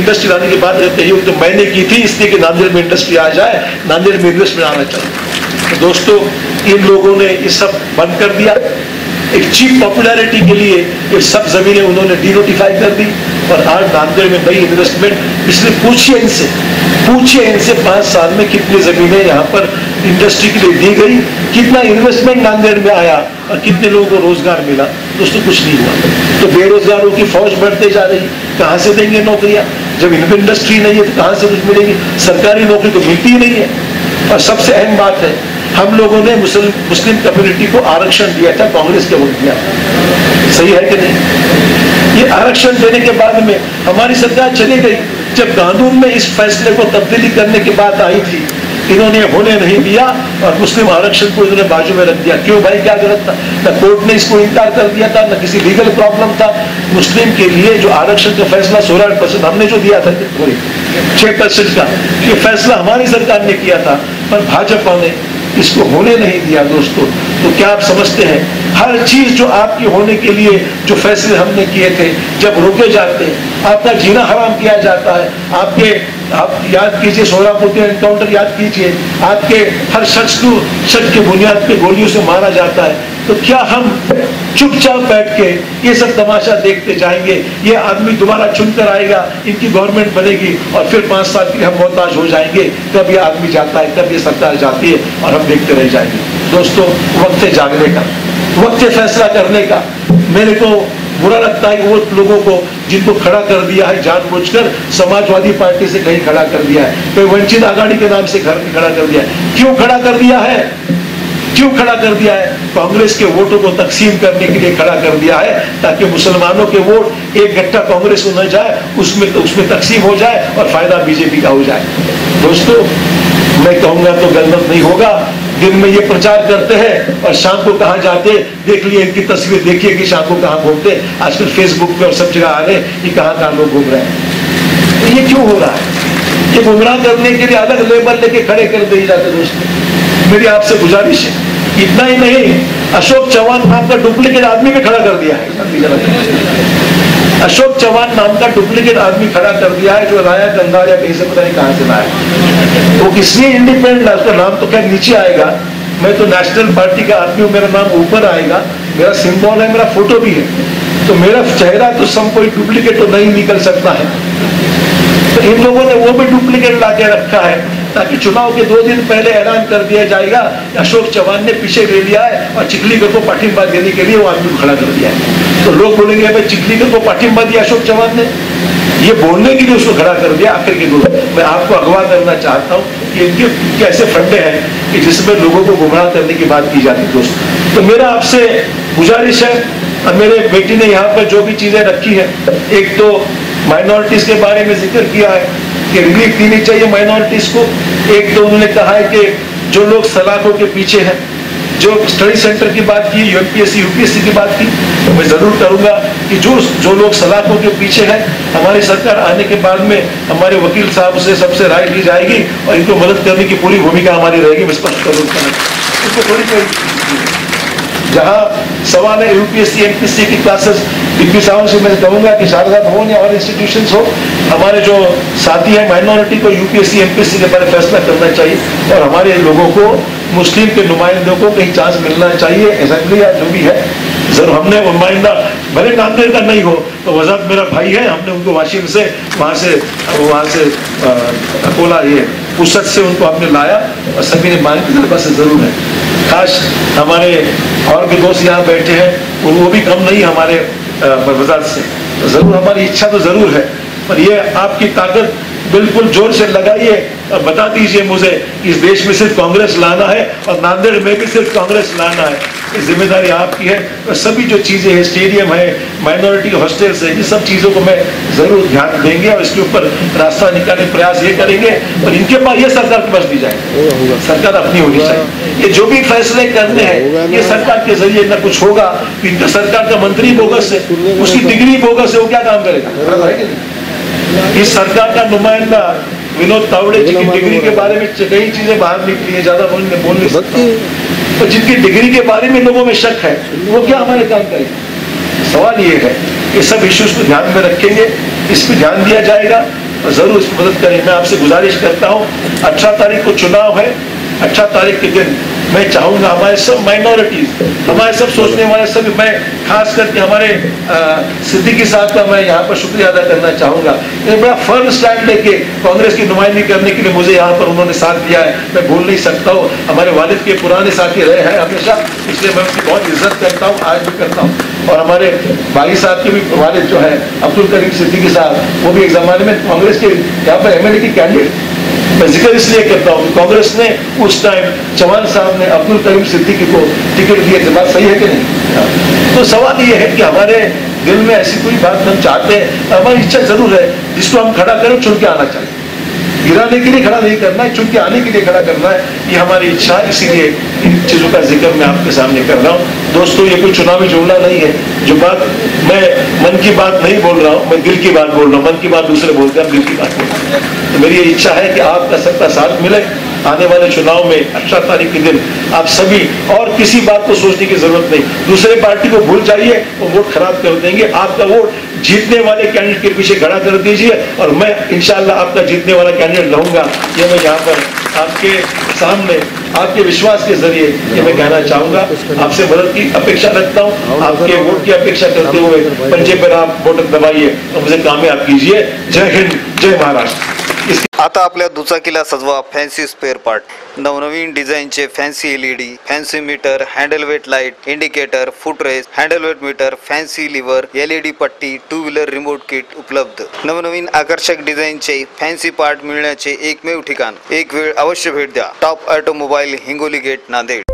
Industry लाने की बात करते हैं तो मैंने की थी इसलिए कि नांदेड़ में इंडस्ट्री आ जाए, नांदेड़ में इन्वेस्टमेंट आना चाहिए। तो दोस्तों इन लोगों ने ये सब बंद कर दिया। एक चीप पॉपुलैरिटी के लिए ये सब जमीनें उन्होंने डिनोटिफाई कर दी और आज नांदेड़ में नई इन्वेस्टमेंट, इसलिए पूछिए इनसे 5 साल में कितनी जमीनें यहाँ पर इंडस्ट्री के लिए दी गई, कितना इन्वेस्टमेंट नांदेड़ में आया और कितने लोगों को रोजगार मिला। दोस्तों कुछ नहीं हुआ। तो बेरोजगारों की फौज बढ़ते जा रही, कहाँ से देंगे नौकरियां? जब इंडस्ट्री नहीं है तो कहाँ से कुछ मिलेगी? सरकारी नौकरी तो मिलती ही नहीं है। और सबसे अहम बात है, हम लोगों ने मुस्लिम कम्युनिटी को आरक्षण दिया था, कांग्रेस के वोट दिया। सही है कि नहीं? ये आरक्षण देने के बाद में हमारी सरकार चली गई। जब कानून में इस फैसले को तब्दीली करने की बात आई थी, इन्होंने होने नहीं दिया और मुस्लिम आरक्षण को इन्होंने बाजू में रख दिया। क्यों भाई, क्या जरूरत था? न कोर्ट ने इसको इनकार कर दिया था, न किसी लीगल प्रॉब्लम था। मुस्लिम के लिए जो आरक्षण का फैसला 16% हमने जो दिया था, 6% का ये फैसला हमारी सरकार ने किया था, पर भाजपा ने इसको होने नहीं दिया। दोस्तों तो क्या आप समझते हैं, हर चीज जो आपकी होने के लिए जो फैसले हमने किए थे, जब रोके जाते हैं, आपका जीना हराम किया जाता है। आप याद कीजिए सोलापुर के एनकाउंटर याद कीजिए, आपके हर शख्स को शक के बुनियाद पे गोलियों से मारा जाता है। तो क्या हम चुपचाप बैठ के ये सब तमाशा देखते जाएंगे? ये आदमी दोबारा चुनकर आएगा, इनकी गवर्नमेंट बनेगी और फिर 5 साल के लिए हम मोहताज हो जाएंगे। कब ये आदमी जाता है, कब ये सरकार जाती है और हम देखते रह जाएंगे। दोस्तों वक्त है जागने का, वक्त है फैसला करने का। मेरे को बुरा लगता है वो लोगों को जिनको खड़ा कर दिया है जानबूझकर, समाजवादी पार्टी से कहीं खड़ा कर दिया है, कोई वंचित आघाड़ी के नाम से खड़ा कर दिया है। क्यों खड़ा कर दिया है? क्यों खड़ा कर दिया है? कांग्रेस के वोटों को तकसीम करने के लिए खड़ा कर दिया है, ताकि मुसलमानों के वोट एक गट्टा कांग्रेस को न जाए, उसमें तकसीम हो जाए और फायदा बीजेपी का हो जाए। दोस्तों मैं कहूंगा तो गलत नहीं होगा। दिन में ये प्रचार करते हैं और शाम को कहां जाते, देख लिए इनकी तस्वीर देखिए कि शाम को कहां घूमते। आजकल फेसबुक पे और सब जगह आ रहे कि कहां लोग घूम रहे हैं। तो ये क्यों हो रहा है? ये गुमराह करने के लिए अलग लेबल लेके खड़े कर दिए जाते। दोस्तों मेरी आपसे गुजारिश है, इतना ही नहीं, अशोक चौहान नाम का डुप्लीकेट आदमी भी खड़ा कर दिया है। अशोक चौहान नाम का डुप्लीकेट आदमी खड़ा कर दिया है, जो लाया कंधार या कहीं से पता नहीं कहां से लाया। वो इसलिए इंडिपेंडेंट, उसका नाम तो क्या नीचे आएगा। मैं तो नेशनल पार्टी का आदमी हूं, मेरा नाम ऊपर आएगा, मेरा सिंबल है, मेरा फोटो भी है, तो मेरा चेहरा तो सब कोई डुप्लीकेट तो नहीं निकल सकता है। तो इन लोगों ने वो भी डुप्लीकेट ला के रखा है, ताकि चुनाव के 2 दिन पहले ऐलान कर दिया जाएगा अशोक चौहान ने पीछे ले लिया है और चिखलीकर को पाठिंबा देने के लिए वो आदमी को खड़ा कर दिया है। तो लोग बोलेंगे भाई चिखलीकर को पाठिंबा दिया अशोक चौहान ने, ये बोलने के लिए उसको खड़ा कर दिया। आखिर के दोस्त मैं आपको अगवा करना चाहता हूँ कि इनके कैसे फंडे हैं कि जिसमें लोगों को गुमराह करने की बात की जाती है। दोस्त तो मेरा आपसे गुजारिश है, और मेरे बेटी ने यहाँ पर जो भी चीजें रखी है, एक तो माइनॉरिटीज के बारे में जिक्र किया है कि रिलीफ देनी चाहिए माइनॉरिटीज को। एक तो उन्होंने कहा है कि जो लोग सलाखों के पीछे हैं, जो स्टडी सेंटर की बात की, यूपीएससी यूपीएससी की बात की, तो मैं जरूर करूंगा कि जो लोग सलाखों के पीछे हैं, हमारी सरकार आने के बाद में हमारे वकील साहब से सबसे राय ली जाएगी और इनको मदद करने की पूरी भूमिका हमारी रहेगी। मैं स्पष्ट करूंगा जहां सवाल है यूपीएससी एमपीएससी की क्लासेस, डिप्टी साहब से मैं कहूंगा कि शारदा भवन या और इंस्टीट्यूशंस हो, हमारे जो साथी हैं माइनॉरिटी को यूपीएससी एमपीएससी के बारे में फैसला करना चाहिए और हमारे लोगों को, मुस्लिम के नुमाइंदों को कहीं चांस मिलना चाहिए, असेंबली या जो भी है। जरूर हमने नुमाइंदा भले नांदेड़ का नहीं हो तो वजात मेरा भाई है, हमने उनको वाशिम से वहां से अकोला ये पुसद से उनको हमने लाया और सभी ने मान की तरफ से जरूर है। खास हमारे और भी दोस्त यहाँ बैठे हैं और वो भी कम नहीं हमारे वजात से, तो जरूर हमारी इच्छा तो जरूर है, पर ये आपकी ताकत बिल्कुल जोर से लगाइए और बता दीजिए मुझे कि इस देश में सिर्फ कांग्रेस लाना है और नांदेड़ में भी सिर्फ कांग्रेस लाना है। ये जिम्मेदारी आपकी है। और सभी जो चीजें हैं, स्टेडियम है, माइनॉरिटी हॉस्टल्स है, ये सब चीजों को मैं जरूर ध्यान देंगे और इसके ऊपर रास्ता निकालने प्रयास ये करेंगे। और इनके पास ये सरकार के पास दी जाए, सरकार अपनी होनी चाहिए। ये जो भी फैसले करने हैं ये सरकार के जरिए न कुछ होगा। इनका सरकार का मंत्री बोगस है, उसकी डिग्री बोगस है, वो क्या काम करेगा? इस सरकार का नुमाइंदा विनोद तावड़े जी की डिग्री के बारे में कई चीजें बाहर निकली है, ज्यादा बोल नहीं सकता, तो जिनकी डिग्री के बारे में लोगों में शक है वो क्या हमारे काम करेंगे? सवाल ये है कि सब इश्यूज को ध्यान में रखेंगे, इस पर ध्यान दिया जाएगा। और जरूर इसमें मदद करें। मैं आपसे गुजारिश करता हूँ, 18 तारीख को चुनाव है, 18 तारीख के दिन मैं चाहूंगा हमारे सब माइनॉरिटीज, हमारे सब सोचने वाले सभी, मैं खास करके हमारे सिद्दीकी साहब का मैं यहाँ पर शुक्रिया अदा करना चाहूंगा। एक बड़ा फर्म स्टैंड लेके कांग्रेस की नुमाइंदगी करने के लिए मुझे यहाँ पर उन्होंने साथ दिया है, मैं भूल नहीं सकता हूँ। हमारे वालिद के पुराने साथी रहे हैं हमेशा, इसलिए मैं उनकी बहुत इज्जत करता हूँ, आज भी करता हूँ। और हमारे भाई साहब के भी वालिद जो है अब्दुल करीम सिद्दीकी साहब, वो भी एक जमाने में कांग्रेस के यहाँ पर MLA की कैंडिडेट। मैं जिक्र इसलिए करता हूँ, कांग्रेस ने उस टाइम चौहान साहब ने अब्दुल करीम सिद्दीकी को टिकट दिए थे, बात सही है कि नहीं? तो सवाल ये है कि हमारे दिल में ऐसी कोई बात हम चाहते हैं, हमारी इच्छा जरूर है जिसको हम खड़ा करें चुन के आना चाहिए, गिराने के लिए खड़ा नहीं करना है, चुन के आने के लिए खड़ा करना है, ये हमारी इच्छा है। इसीलिए इन चीजों का जिक्र मैं आपके सामने कर रहा हूँ। दोस्तों, ये कोई चुनावी जुमला नहीं है, जो बात मैं मन की बात नहीं बोल रहा हूँ, मैं दिल की बात बोल रहा हूँ। मन की बात दूसरे बोलते हैं, दिल की बात बोल रहा हूँ। तो मेरी ये इच्छा है कि आपका सबका साथ मिले आने वाले चुनाव में 18 तारीख के दिन। आप सभी, और किसी बात को सोचने की जरूरत नहीं, दूसरे पार्टी को भूल जाइए, वो वोट खराब कर देंगे। आपका वोट जीतने वाले कैंडिडेट के पीछे खड़ा कर दीजिए, और मैं इंशाल्लाह आपका जीतने वाला कैंडिडेट रहूंगा। ये मैं यहाँ पर आपके सामने आपके विश्वास के जरिए ये मैं कहना चाहूंगा। आपसे मदद की अपेक्षा रखता हूँ, आपके वोट की अपेक्षा करते हुए पंजे पर आप वोट दबाइए और मुझे कामयाब कीजिए। जय हिंद, जय महाराष्ट्र। आता आपल्या दुचाकीला सजवा फॅन्सी स्पेअर पार्ट, नवनवीन डिझाईनचे fancy LED, fancy meter, handle weight light, indicator, footrest, handle weight meter, fancy lever, LED पट्टी, 2 व्हीलर रिमोट किट उपलब्ध। नवनवीन आकर्षक डिझाईनचे फॅन्सी पार्ट मिळण्याचे एकमेव ठिकाण। एक वेळ अवश्य भेट द्या। Top automobile, Hingoli gate, Nanded.